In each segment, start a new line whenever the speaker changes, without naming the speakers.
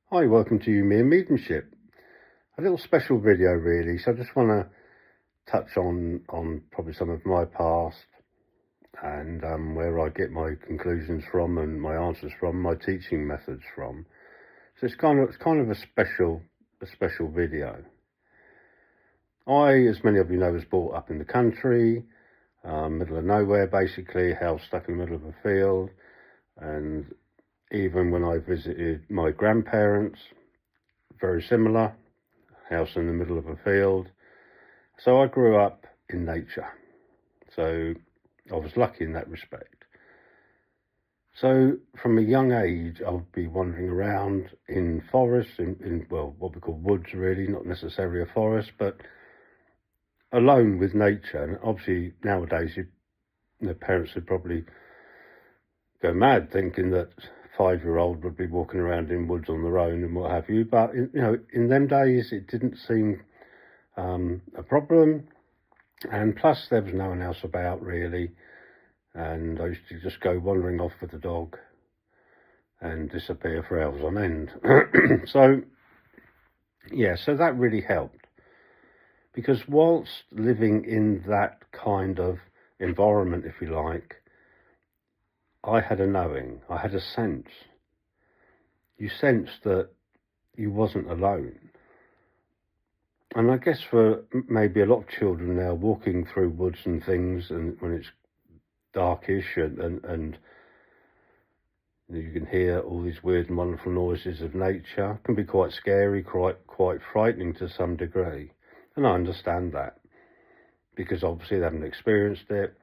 Hi, welcome to me and Mediumship. A little special video really, so I just want to touch on probably some of my past and where I get my conclusions from and my answers from, my teaching methods from. So it's kind of a special video. I, as many of you know, was brought up in the country, middle of nowhere basically, house stuck in the middle of a field, and even when I visited my grandparents, very similar, house in the middle of a field. So I grew up in nature. So I was lucky in that respect. So from a young age, I would be wandering around in forests, in what we call woods really, not necessarily a forest, but alone with nature. And obviously nowadays, the parents would probably go mad thinking that 5-year-old would be walking around in woods on their own and what have you. But in them days, it didn't seem a problem, and plus there was no one else about really, and I used to just go wandering off with the dog and disappear for hours on end. So that really helped, because whilst living in that kind of environment, if you like, I had a knowing, I had a sense. You sensed that you wasn't alone. And I guess for maybe a lot of children now, walking through woods and things, and when it's darkish and you can hear all these weird and wonderful noises of nature, can be quite scary, quite frightening to some degree. And I understand that, because obviously they haven't experienced it,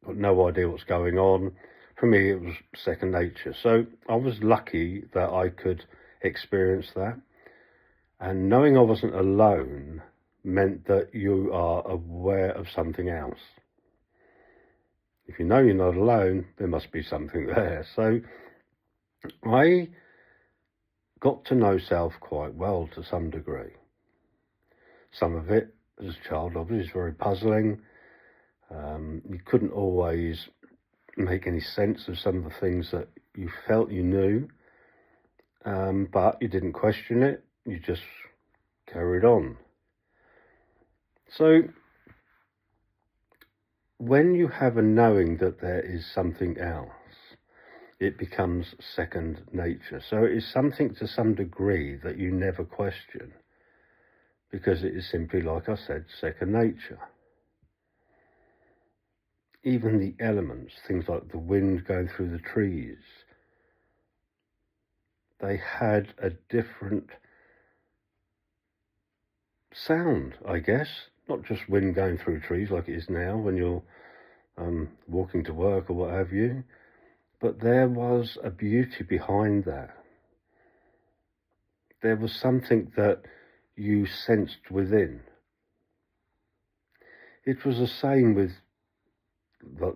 got no idea what's going on. For me, it was second nature. So I was lucky that I could experience that. And knowing I wasn't alone meant that you are aware of something else. If you know you're not alone, there must be something there. So I got to know self quite well to some degree. Some of it, as a child, obviously, is very puzzling. You couldn't always make any sense of some of the things that you felt you knew, but you didn't question it. You just carried on. So when you have a knowing that there is something else, it becomes second nature. So it is something to some degree that you never question, because it is simply, like I said, second nature. Even the elements, things like the wind going through the trees, they had a different sound, I guess. Not just wind going through trees like it is now when you're walking to work or what have you, but there was a beauty behind that. There was something that you sensed within. It was the same with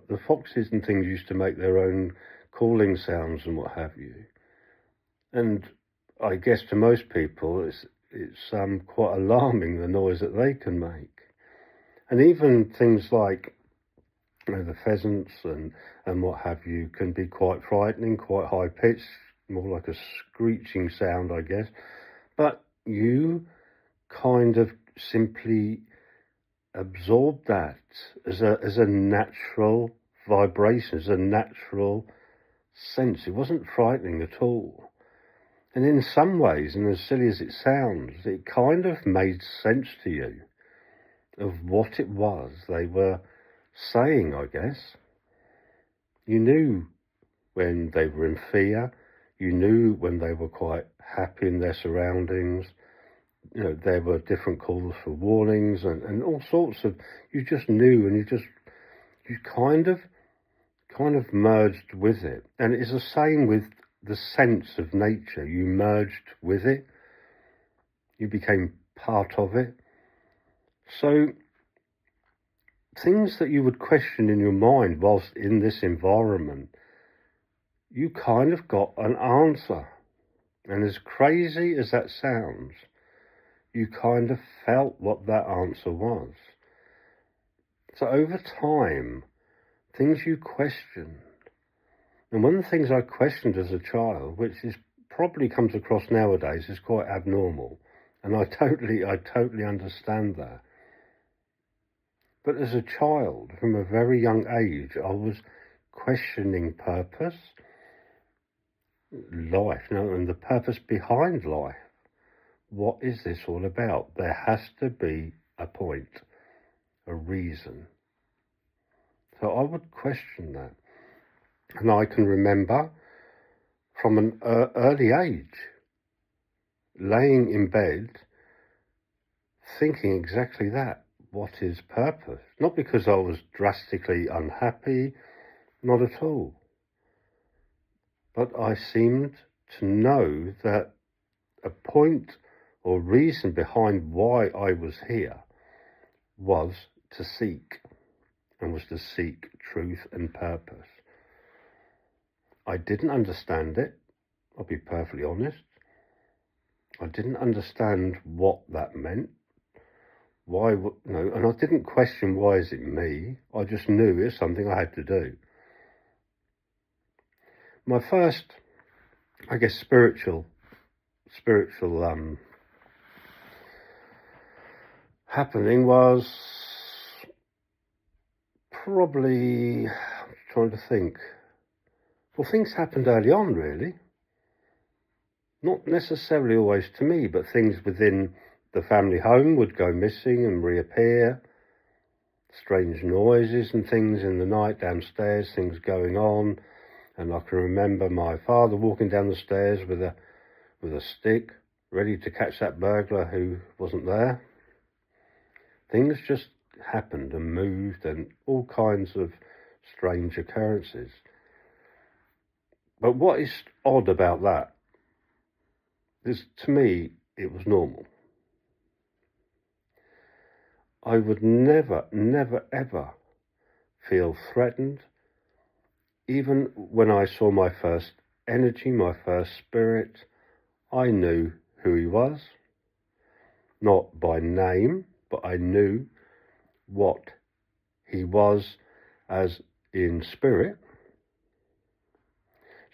the foxes and things used to make their own calling sounds and what have you. And I guess to most people, it's quite alarming, the noise that they can make. And even things like the pheasants and what have you can be quite frightening, quite high pitched, more like a screeching sound, I guess. But you kind of simply absorb that as a natural vibration, as a natural sense. It wasn't frightening at all. And in some ways, and as silly as it sounds, it kind of made sense to you of what it was they were saying, I guess. You knew when they were in fear. You knew when they were quite happy in their surroundings. There were different calls for warnings and all sorts of, you just knew, and you kind of merged with it. And it's the same with the sense of nature. You merged with it. You became part of it. So things that you would question in your mind whilst in this environment, you kind of got an answer. And as crazy as that sounds, you kind of felt what that answer was. So over time, things you questioned. And one of the things I questioned as a child, which is probably comes across nowadays as quite abnormal. And I totally understand that. But as a child, from a very young age, I was questioning purpose, life, and the purpose behind life. What is this all about? There has to be a point, a reason. So I would question that. And I can remember from an early age, laying in bed, thinking exactly that. What is purpose? Not because I was drastically unhappy, not at all. But I seemed to know that a point or reason behind why I was here was to seek, and was to seek truth and purpose. I didn't understand it, I'll be perfectly honest. I didn't understand what that meant. Why, and I didn't question why is it me. I just knew it's something I had to do. My first, I guess, spiritual happening was probably, I'm trying to think. Well, things happened early on, really. Not necessarily always to me, but things within the family home would go missing and reappear. Strange noises and things in the night downstairs, things going on. And I can remember my father walking down the stairs with a stick, ready to catch that burglar who wasn't there. Things just happened and moved, and all kinds of strange occurrences. But what is odd about that is, to me, it was normal. I would never, ever feel threatened. Even when I saw my first energy, my first spirit, I knew who he was. Not by name, but I knew what he was as in spirit.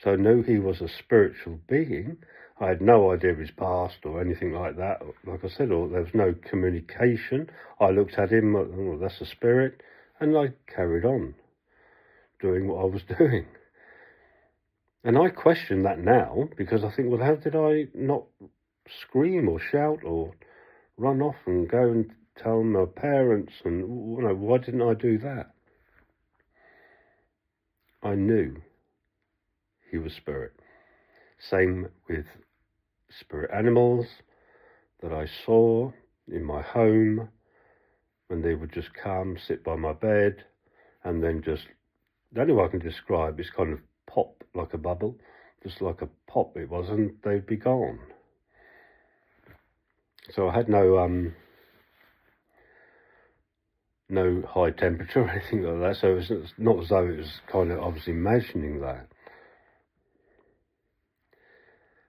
So I knew he was a spiritual being. I had no idea of his past or anything like that. Like I said, there was no communication. I looked at him, oh, that's a spirit, and I carried on doing what I was doing. And I question that now, because I think, well, how did I not scream or shout or run off and go and tell my parents? And why didn't I do that? I knew he was spirit. Same with spirit animals that I saw in my home, when they would just come, sit by my bed, and then just, the only way I can describe is kind of pop like a bubble, just like a pop it was, and they'd be gone. So I had no high temperature or anything like that, so it's not as though it was kind of, I was imagining that.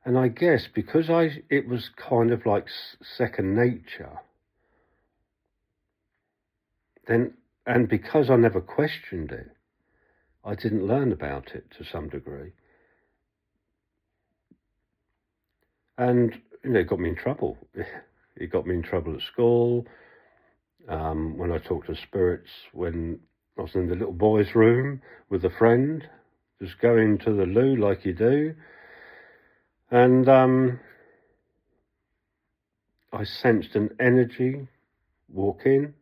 And I guess because it was kind of like second nature, then, and because I never questioned it, I didn't learn about it to some degree. And, it got me in trouble. It got me in trouble at school, when I talked to spirits, when I was in the little boys' room with a friend, just going to the loo like you do. And I sensed an energy walk in,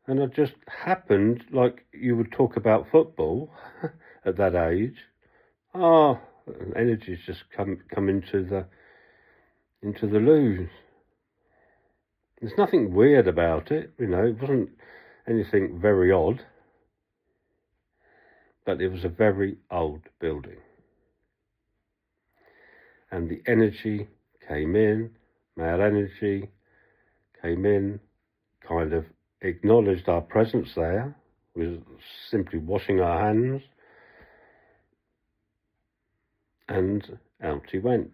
and it just happened, like you would talk about football at that age. Energy's just come into the loo. There's nothing weird about it, it wasn't anything very odd, but it was a very old building. And the energy came in, male energy came in, kind of acknowledged our presence there, was simply washing our hands, and out he went.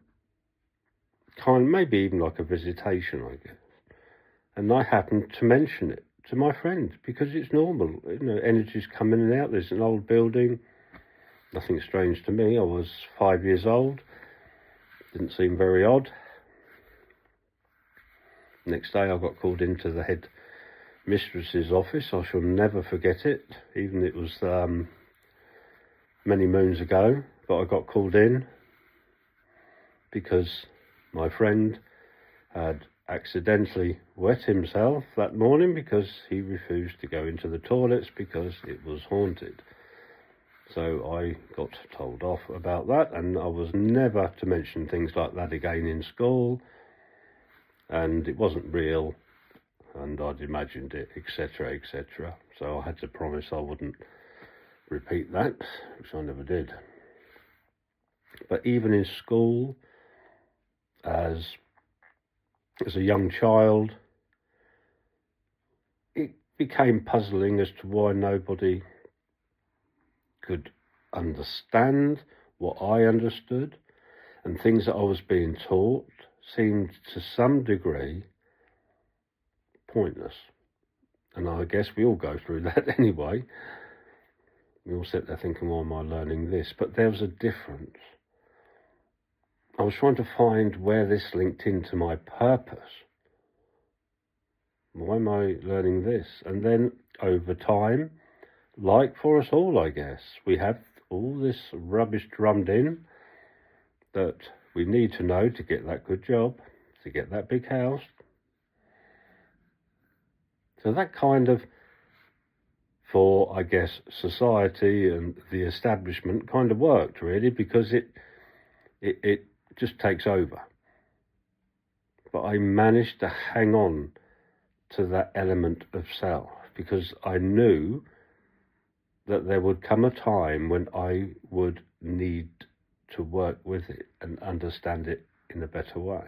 Maybe even like a visitation, I guess. And I happened to mention it to my friend, because it's normal, energies come in and out. There's an old building, nothing strange to me. I was 5 years old, Didn't seem very odd. Next day I got called into the head mistress's office. I shall never forget it, even it was many moons ago, but I got called in because my friend had accidentally wet himself that morning because he refused to go into the toilets because it was haunted. So I got told off about that, and I was never to mention things like that again in school, and it wasn't real, and I'd imagined it, etc., etc. So I had to promise I wouldn't repeat that, which I never did. But even in school, as a young child, it became puzzling as to why nobody could understand what I understood, and things that I was being taught seemed to some degree pointless. And I guess we all go through that anyway. We all sit there thinking, why am I learning this? But there was a difference. I was trying to find where this linked into my purpose. Why am I learning this? And then over time, like for us all, I guess, we have all this rubbish drummed in that we need to know to get that good job, to get that big house. So that kind of, for, I guess, society and the establishment kind of worked, really, because it just takes over. But I managed to hang on to that element of self because I knew that there would come a time when I would need to work with it and understand it in a better way.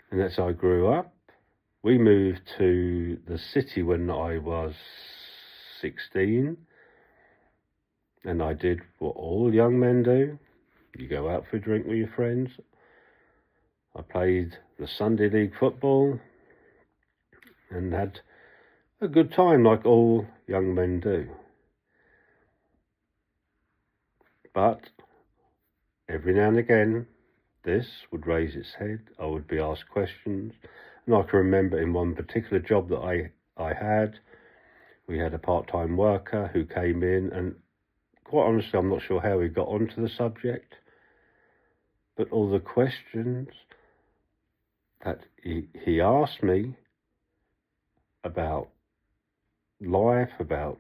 And as I grew up, we moved to the city when I was 16, and I did what all young men do. You go out for a drink with your friends. I played the Sunday League football and had a good time like all young men do. But every now and again, this would raise its head. I would be asked questions. And I can remember in one particular job that I had, we had a part-time worker who came in, and quite honestly, I'm not sure how he got onto the subject, but all the questions that he asked me about life, about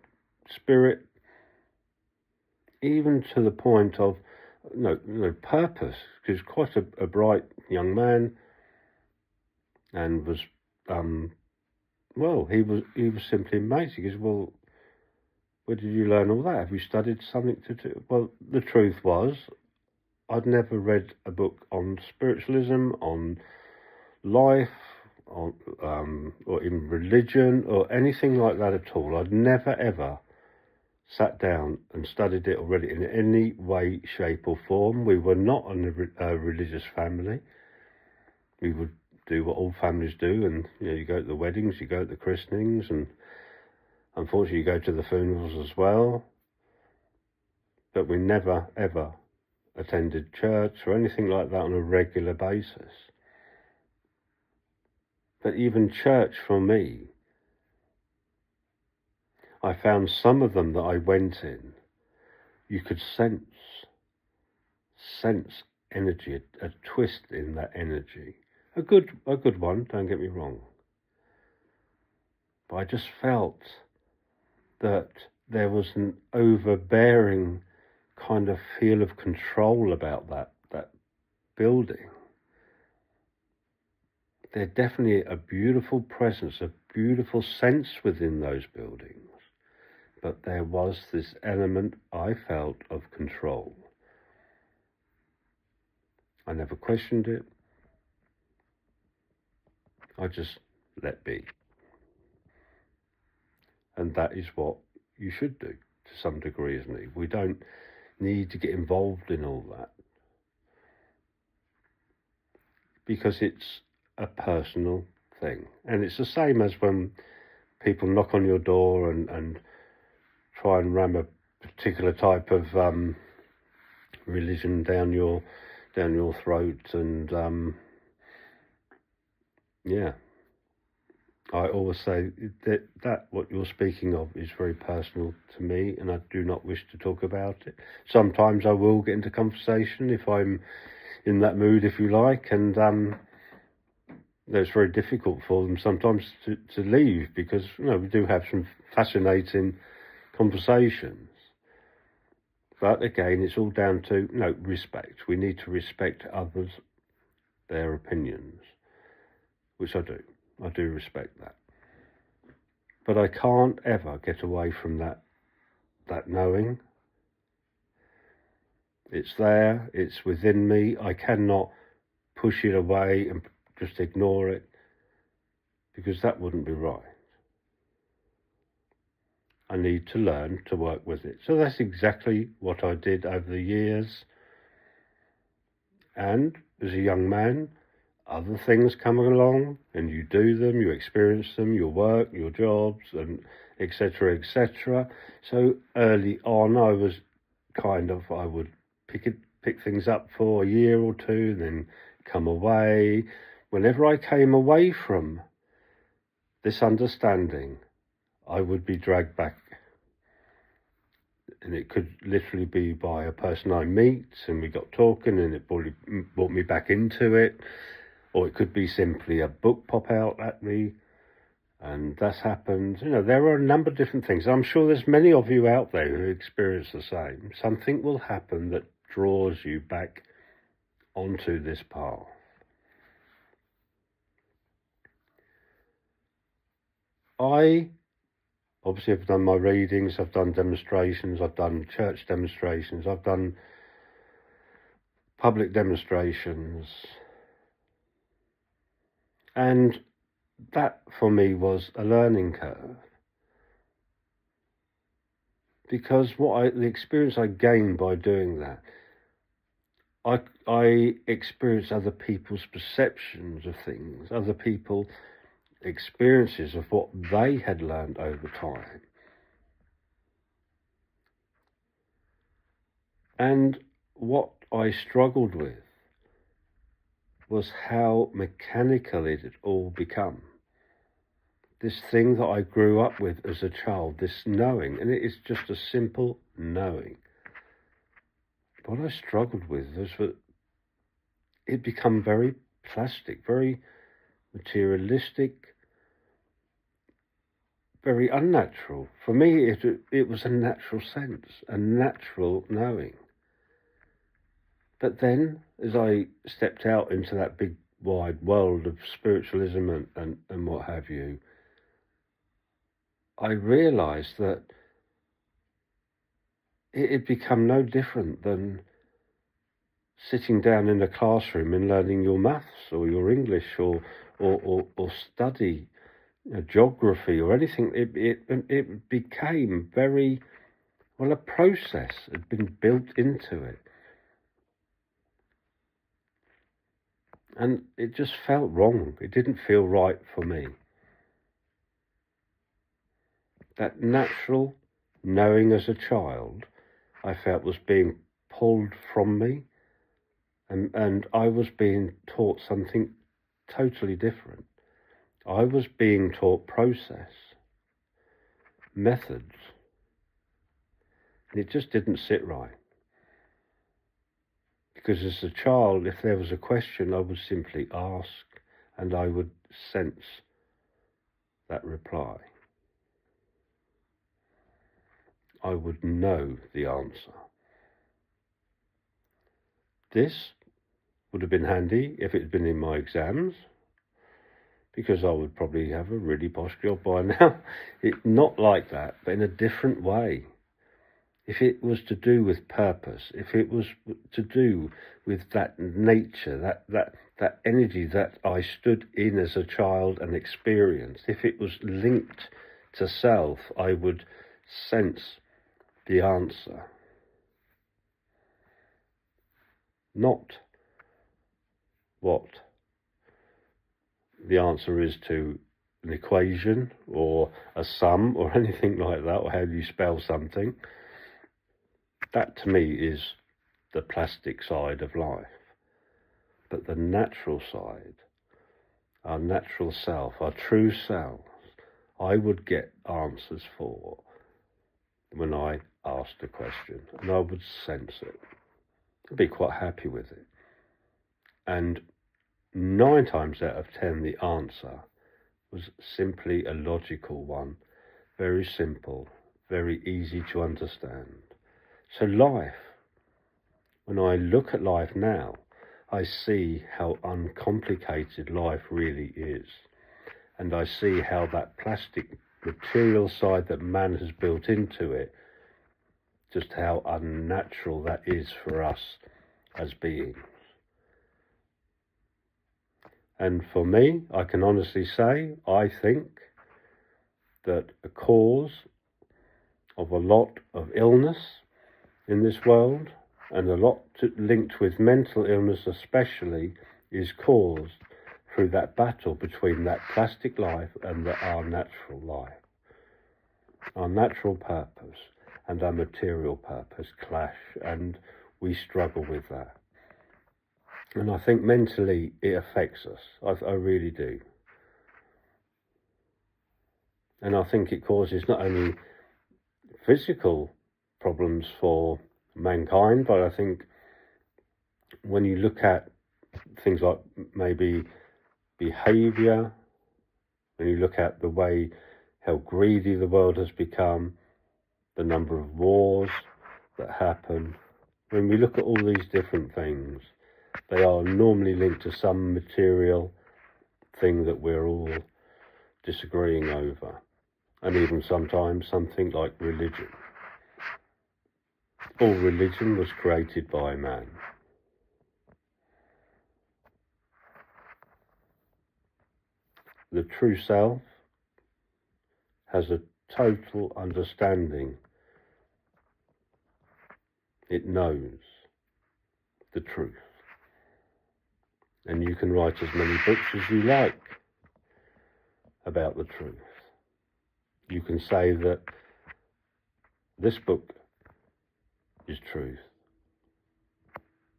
spirit, even to the point of purpose, because he's quite a bright young man, and was he was simply amazing. He goes, well, where did you learn all that? Have you studied something to do? Well, the truth was, I'd never read a book on spiritualism, on life, on or in religion, or anything like that at all. I'd never ever sat down and studied it or read it in any way, shape or form. We were not a religious family. We would do what all families do, and you go to the weddings, you go to the christenings, and unfortunately you go to the funerals as well. But we never ever attended church or anything like that on a regular basis. But even church for me, I found some of them that I went in, you could sense energy, a twist in that energy. A good one, don't get me wrong. But I just felt that there was an overbearing kind of feel of control about that building. There's definitely a beautiful presence, a beautiful sense within those buildings. But there was this element I felt of control. I never questioned it. I just let be. And that is what you should do to some degree, isn't it? We don't need to get involved in all that, because it's a personal thing. And it's the same as when people knock on your door and try and ram a particular type of religion down your down your throat, and yeah. I always say that what you're speaking of is very personal to me, and I do not wish to talk about it. Sometimes I will get into conversation if I'm in that mood, if you like, and it's very difficult for them sometimes to leave, because we do have some fascinating conversations. But again, it's all down to respect. We need to respect others, their opinions, which I do. I do respect that. But I can't ever get away from that knowing. It's there, it's within me. I cannot push it away and just ignore it, because that wouldn't be right. I need to learn to work with it. So that's exactly what I did over the years. And as a young man, other things come along, and you do them, you experience them, your work, your jobs, and etc., etc. So early on, I was I would pick things up for a year or two, then come away. Whenever I came away from this understanding, I would be dragged back. And it could literally be by a person I meet, and we got talking, and it brought me back into it. Or it could be simply a book pop out at me, and that's happened. There are a number of different things. I'm sure there's many of you out there who experience the same. Something will happen that draws you back onto this path. I obviously have done my readings, I've done demonstrations, I've done church demonstrations, I've done public demonstrations. And that for me was a learning curve, because the experience I gained by doing that, I experienced other people's perceptions of things, other people's experiences of what they had learned over time. And what I struggled with was how mechanical it had all become. This thing that I grew up with as a child, this knowing, and it is just a simple knowing. What I struggled with was that it become very plastic, very materialistic, very unnatural. For me, it was a natural sense, a natural knowing. But then, as I stepped out into that big, wide world of spiritualism and what have you, I realised that it had become no different than sitting down in a classroom and learning your maths or your English or study geography or anything. It became very, a process had been built into it. And it just felt wrong. It didn't feel right for me. That natural knowing as a child, I felt was being pulled from me, and I was being taught something totally different. I was being taught process, methods, and it just didn't sit right. Because as a child, if there was a question, I would simply ask, and I would sense that reply. I would know the answer. This would have been handy if it had been in my exams, because I would probably have a really posh job by now. It's not like that, but in a different way. If it was to do with purpose, if it was to do with that nature, that energy that I stood in as a child and experienced, if it was linked to self, I would sense the answer. Not what the answer is to an equation or a sum or anything like that, or how do you spell something. That to me is the plastic side of life. But the natural side, our natural self, our true selves, I would get answers for when I asked a question, and I would sense it. I'd be quite happy with it. And 9 times out of 10, the answer was simply a logical one, very simple, very easy to understand. So life, when I look at life now, I see how uncomplicated life really is. And I see how that plastic material side that man has built into it, just how unnatural that is for us as beings. And for me, I can honestly say, I think that a cause of a lot of illness in this world, and a lot linked with mental illness especially, is caused through that battle between that plastic life and our natural life. Our natural purpose and our material purpose clash, and we struggle with that. And I think mentally it affects us. I really do. And I think it causes not only physical problems for mankind, but I think when you look at things like maybe behaviour, when you look at the way how greedy the world has become, the number of wars that happen, when we look at all these different things, they are normally linked to some material thing that we're all disagreeing over. And even sometimes something like religion. All religion was created by man. The true self has a total understanding. It knows the truth. And you can write as many books as you like about the truth. You can say that this book is truth.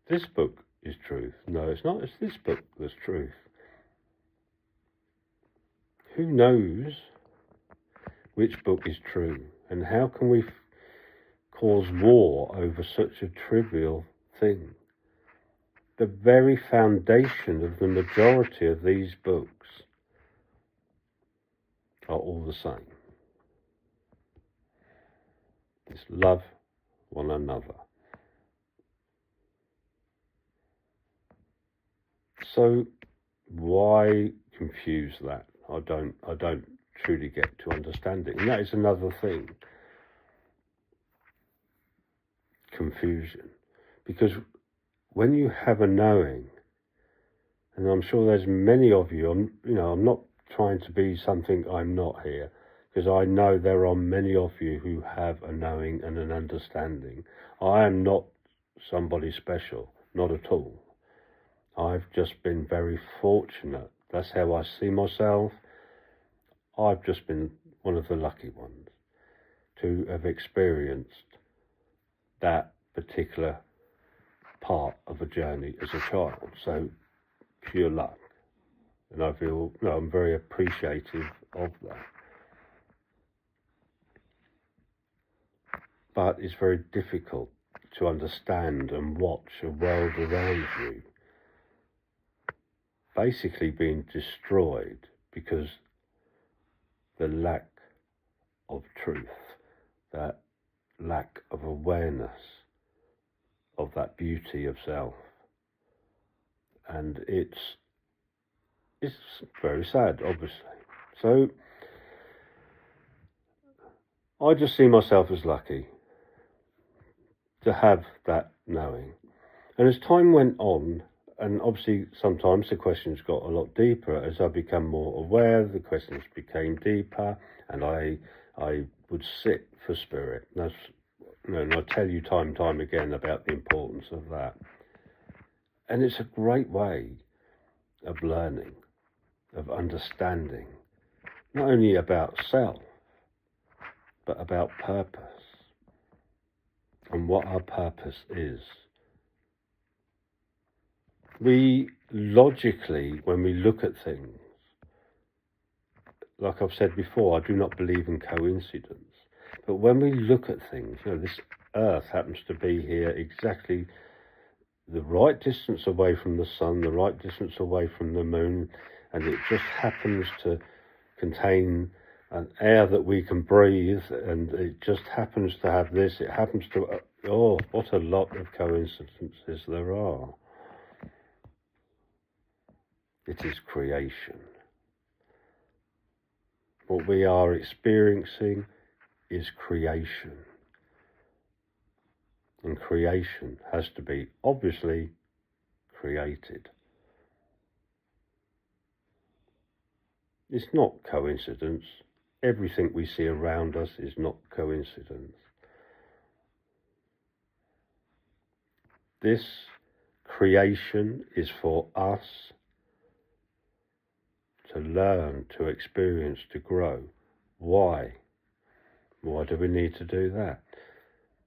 This book is truth. No, it's not. It's this book that's truth. Who knows which book is true? And how can we cause war over such a trivial thing? The very foundation of the majority of these books are all the same. It's love one another. So why confuse that? I don't truly get to understand it. And that is another thing. Confusion. Because when you have a knowing, and I'm sure there's many of you, I'm not trying to be something I'm not here, because I know there are many of you who have a knowing and an understanding. I am not somebody special, not at all. I've just been very fortunate. That's how I see myself. I've just been one of the lucky ones to have experienced that particular part of a journey as a child. So pure luck. And I feel, I'm very appreciative of that. But it's very difficult to understand and watch a world around you basically being destroyed because the lack of truth, that lack of awareness of that beauty of self. And it's very sad, obviously. So I just see myself as lucky to have that knowing. And as time went on, and obviously sometimes the questions got a lot deeper, as I become more aware, the questions became deeper, and I would sit for spirit. And I tell you time and time again about the importance of that. And it's a great way of learning, of understanding, not only about self, but about purpose and what our purpose is. We logically, when we look at things, like I've said before, I do not believe in coincidence. But when we look at things, this Earth happens to be here exactly the right distance away from the sun, the right distance away from the moon, and it just happens to contain an air that we can breathe, and it just happens to have this. It happens to, what a lot of coincidences there are. It is creation. What we are experiencing is creation. And creation has to be, obviously, created. It's not coincidence. Everything we see around us is not coincidence. This creation is for us to learn, to experience, to grow. Why? Why do we need to do that?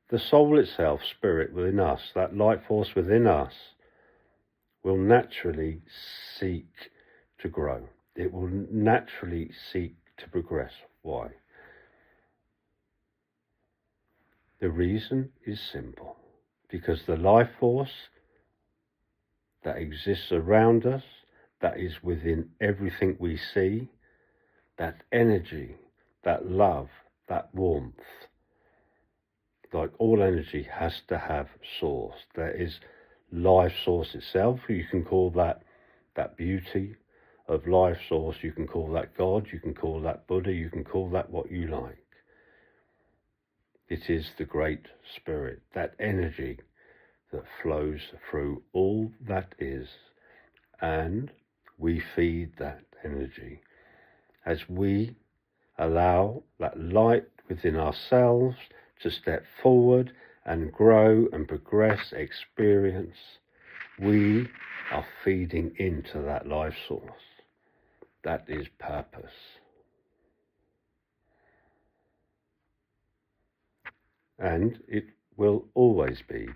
The soul itself, spirit within us, that light force within us, will naturally seek to grow. It will naturally seek to progress. Why? The reason is simple. Because the life force that exists around us, that is within everything we see, that energy, that love, that warmth, like all energy, has to have source. There is life source itself. You can call that beauty of life source. You can call that God. You can call that Buddha. You can call that what you like. It is the great spirit, that energy that flows through all that is, and we feed that energy as we allow that light within ourselves to step forward and grow and progress, experience. We are feeding into that life source. That is purpose. And it will always be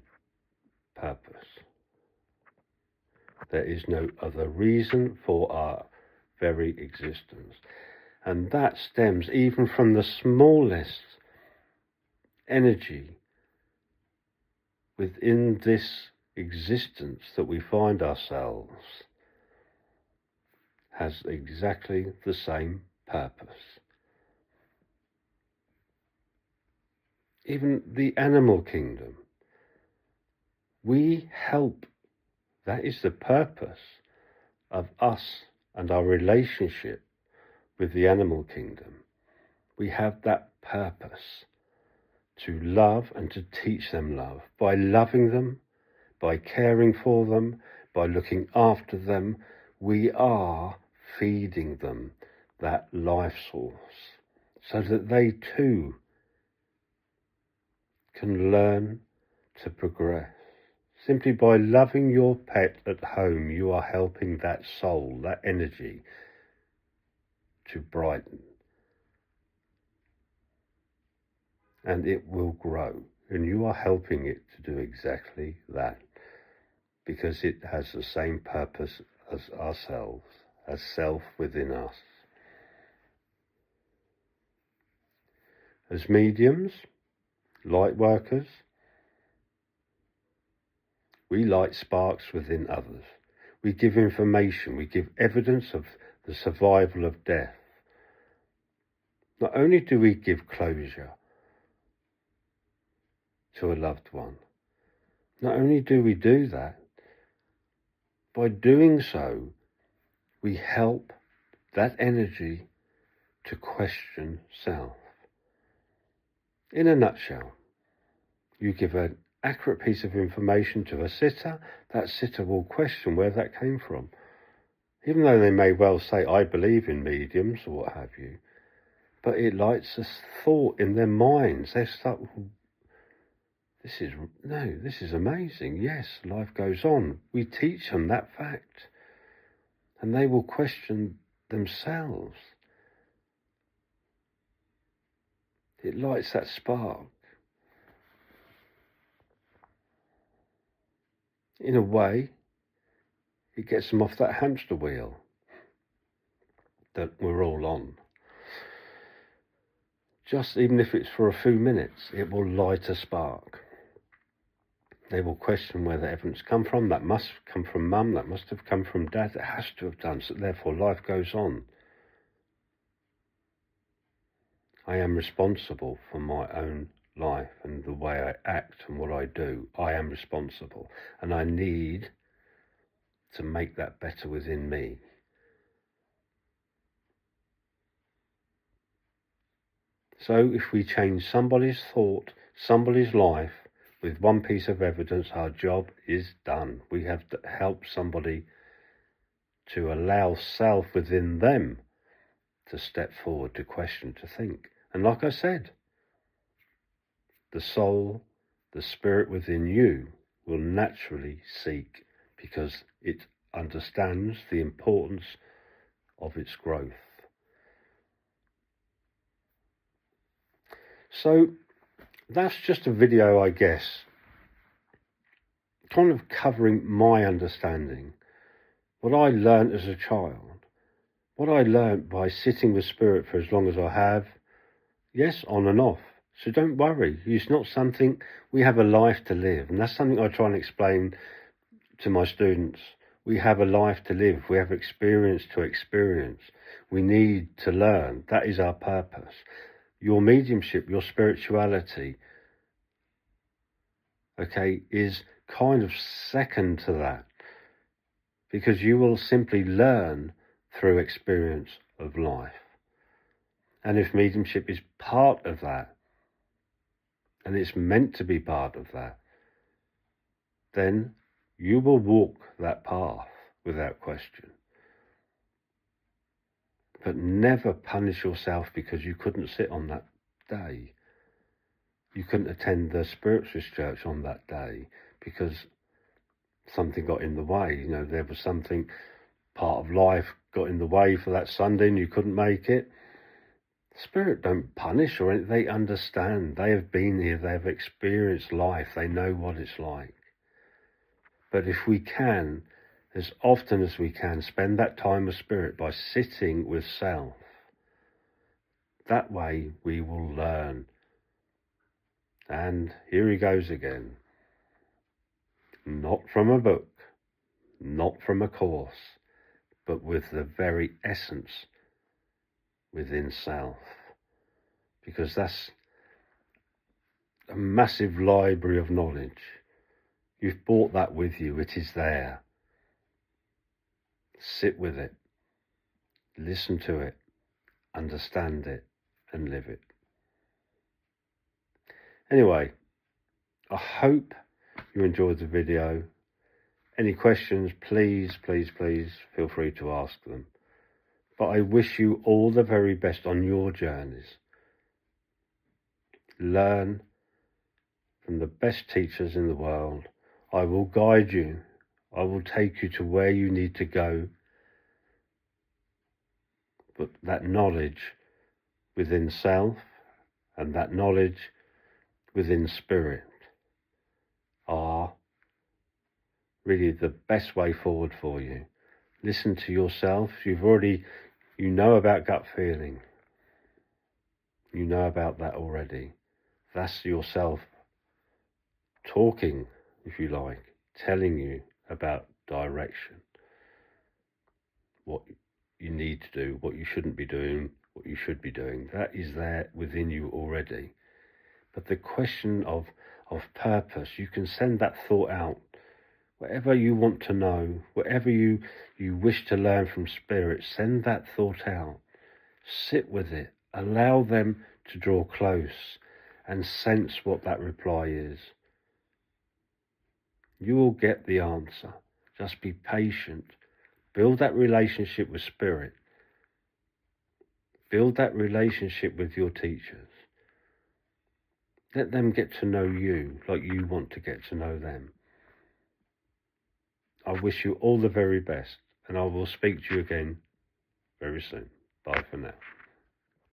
purpose. There is no other reason for our very existence. And that stems even from the smallest energy within this existence that we find ourselves, has exactly the same purpose. Even the animal kingdom, we help. That is the purpose of us and our relationship with the animal kingdom. We have that purpose to love and to teach them love. By loving them, by caring for them, by looking after them, we are feeding them that life source so that they too can learn to progress. Simply by loving your pet at home, you are helping that soul, that energy, to brighten. And it will grow. And you are helping it to do exactly that. Because it has the same purpose as ourselves, as self within us. As mediums, light workers, we light sparks within others. We give information, we give evidence of the survival of death. Not only do we give closure to a loved one, not only do we do that, by doing so, we help that energy to question self. In a nutshell, you give an accurate piece of information to a sitter, that sitter will question where that came from. Even though they may well say, I believe in mediums or what have you, but it lights a thought in their minds. They start, this is amazing. Yes, life goes on. We teach them that fact. And they will question themselves. It lights that spark. In a way, It gets them off that hamster wheel that we're all on. Just even if it's for a few minutes, it will light a spark. They will question where the evidence come from. That must come from mum. That must have come from dad. It has to have done. So therefore, life goes on. I am responsible for my own life and the way I act and what I do. I am responsible. And I need to make that better within me. So if we change somebody's thought, somebody's life, with one piece of evidence, our job is done. We have to help somebody to allow self within them to step forward, to question, to think. And like I said, the soul, the spirit within you will naturally seek, because it understands the importance of its growth. So that's just a video, I guess, kind of covering my understanding, what I learned as a child, what I learned by sitting with spirit for as long as I have, yes, on and off. So don't worry, it's not something, we have a life to live, and that's something I try and explain to my students. We have a life to live, we have experience to experience, we need to learn, that is our purpose. Your mediumship, your spirituality, okay, is kind of second to that, because you will simply learn through experience of life. And if mediumship is part of that, and it's meant to be part of that, then you will walk that path without question. But never punish yourself because you couldn't sit on that day. You couldn't attend the Spiritualist church on that day because something got in the way. You know, there was something, part of life got in the way for that Sunday and you couldn't make it. Spirit don't punish or anything. They understand. They have been here. They have experienced life. They know what it's like. But if we can, as often as we can, spend that time with spirit by sitting with self, that way we will learn. And here he goes again. Not from a book, not from a course, but with the very essence within self. Because that's a massive library of knowledge. You've brought that with you. It is there. Sit with it. Listen to it. Understand it. And live it. Anyway, I hope you enjoyed the video. Any questions, please feel free to ask them. But I wish you all the very best on your journeys. Learn from the best teachers in the world. I will guide you. I will take you to where you need to go. But that knowledge within self and that knowledge within spirit are really the best way forward for you. Listen to yourself. You know about gut feeling. You know about that already. That's yourself talking, if you like, telling you about direction, what you need to do, what you shouldn't be doing, what you should be doing. That is there within you already. But the question of purpose, you can send that thought out. Whatever you want to know, whatever you wish to learn from spirit, send that thought out. Sit with it. Allow them to draw close and sense what that reply is. You will get the answer. Just be patient. Build that relationship with spirit. Build that relationship with your teachers. Let them get to know you like you want to get to know them. I wish you all the very best, and I will speak to you again very soon. Bye for now.